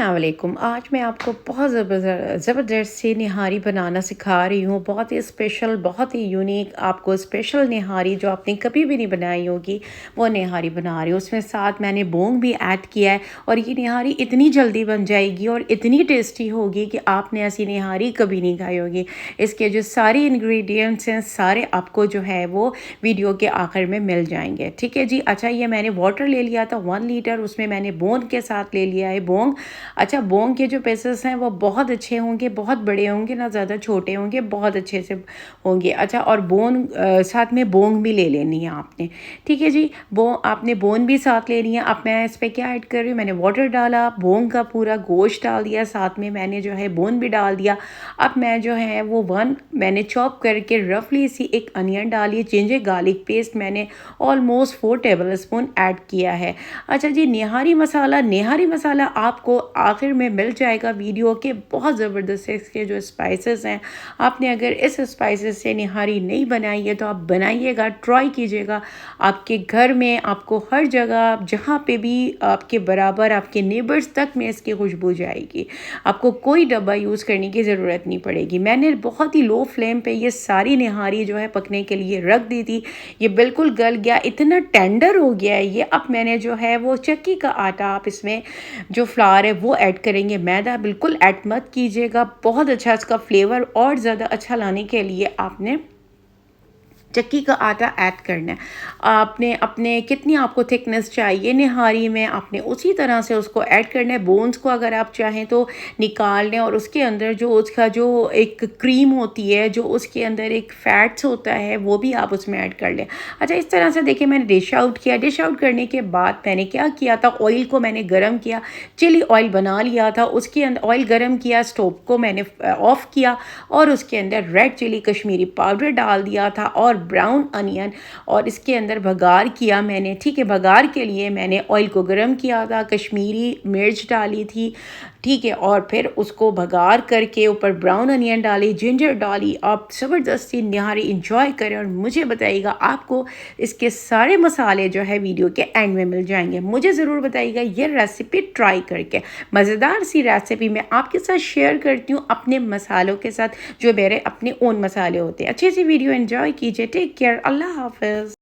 अस्सलाम वालेकुम। आज मैं आपको बहुत ज़बरदस्त सी निहारी बनाना सिखा रही हूँ। बहुत ही स्पेशल, बहुत ही यूनिक, आपको स्पेशल निहारी जो आपने कभी भी नहीं बनाई होगी वो निहारी बना रही हूँ। उसमें साथ मैंने बोंग भी ऐड किया है और ये निहारी इतनी जल्दी बन जाएगी और इतनी टेस्टी होगी कि आपने ऐसी निहारी कभी नहीं खाई होगी। इसके जो सारे इंग्रेडिएंट्स हैं सारे आपको जो है वो वीडियो के आखिर में मिल जाएंगे। ठीक है जी। अच्छा, ये मैंने वाटर ले लिया था 1 लीटर, उसमें मैंने बोन के साथ ले लिया है बोंग। अच्छा, बोंग के जो पीसेस हैं वो बहुत अच्छे होंगे, बहुत बड़े होंगे, ना ज़्यादा छोटे होंगे, बहुत अच्छे से होंगे। अच्छा, और बोन साथ में बोंग भी ले लेनी है आपने। ठीक है जी। आपने बोन भी साथ लेनी है। अब मैं इस पर क्या ऐड कर रही हूँ, मैंने वाटर डाला, बोंग का पूरा गोश्त डाल दिया, साथ में मैंने जो है बोन भी डाल दिया। अब मैं जो है वो मैंने चॉप करके रफली सी एक अनियन डाली, जिंजर गार्लिक पेस्ट मैंने ऑलमोस्ट 4 टेबल स्पून ऐड किया है। अच्छा जी, निहारी मसाला आपको आखिर में मिल जाएगा वीडियो के। बहुत ज़बरदस्त है इसके जो स्पाइसेस हैं। आपने अगर इस स्पाइसेस से निहारी नहीं बनाई है तो आप बनाइएगा, ट्राई कीजिएगा। आपके घर में, आपको हर जगह जहाँ पे भी आपके बराबर, आपके नेबर्स तक में इसकी खुशबू जाएगी। आपको कोई डब्बा यूज़ करने की ज़रूरत नहीं पड़ेगी। मैंने बहुत ही लो फ्लेम पे ये सारी निहारी जो है पकने के लिए रख दी थी। ये बिल्कुल गल गया, इतना टेंडर हो गया है ये। अब मैंने जो है वो चक्की का आटा, आप इसमें जो फ्लावर है वो ऐड करेंगे। मैदा बिल्कुल ऐड मत कीजिएगा। बहुत अच्छा इसका फ्लेवर और ज़्यादा अच्छा लाने के लिए आपने चक्की का आटा ऐड करना है। आपने अपने कितनी आपको थिकनेस चाहिए निहारी में, आपने उसी तरह से उसको ऐड करना है। बोन्स को अगर आप चाहें तो निकाल लें और उसके अंदर जो उसका जो एक क्रीम होती है, जो उसके अंदर एक फैट्स होता है, वो भी आप उसमें ऐड कर लें। अच्छा, इस तरह से देखिए मैंने डिश आउट किया। डिश आउट करने के बाद मैंने क्या किया था, ऑयल को मैंने गर्म किया, चिली ऑयल बना लिया था। उसके अंदर ऑयल गर्म किया, स्टोव को मैंने ऑफ़ किया और उसके अंदर रेड चिली कश्मीरी पाउडर डाल दिया था और ब्राउन अनियन, और इसके अंदर भगार किया मैंने। ठीक है, भगार के लिए मैंने ऑयल को गर्म किया था, कश्मीरी मिर्च डाली थी। ठीक है, और फिर उसको भगार करके ऊपर ब्राउन अनियन डाली, जिंजर डाली। आप ज़बरदस्ती निहारी इंजॉय करें और मुझे बताइएगा। आपको इसके सारे मसाले जो है वीडियो के एंड में मिल जाएंगे। मुझे ज़रूर बताइएगा ये रेसिपी ट्राई करके। मज़ेदार सी रेसिपी मैं आपके साथ शेयर करती हूँ अपने मसालों के साथ, जो मेरे अपने ओन मसाले होते हैं। अच्छी सी वीडियो एंजॉय कीजिए। टेक केयर, अल्लाह हाफ़िज़।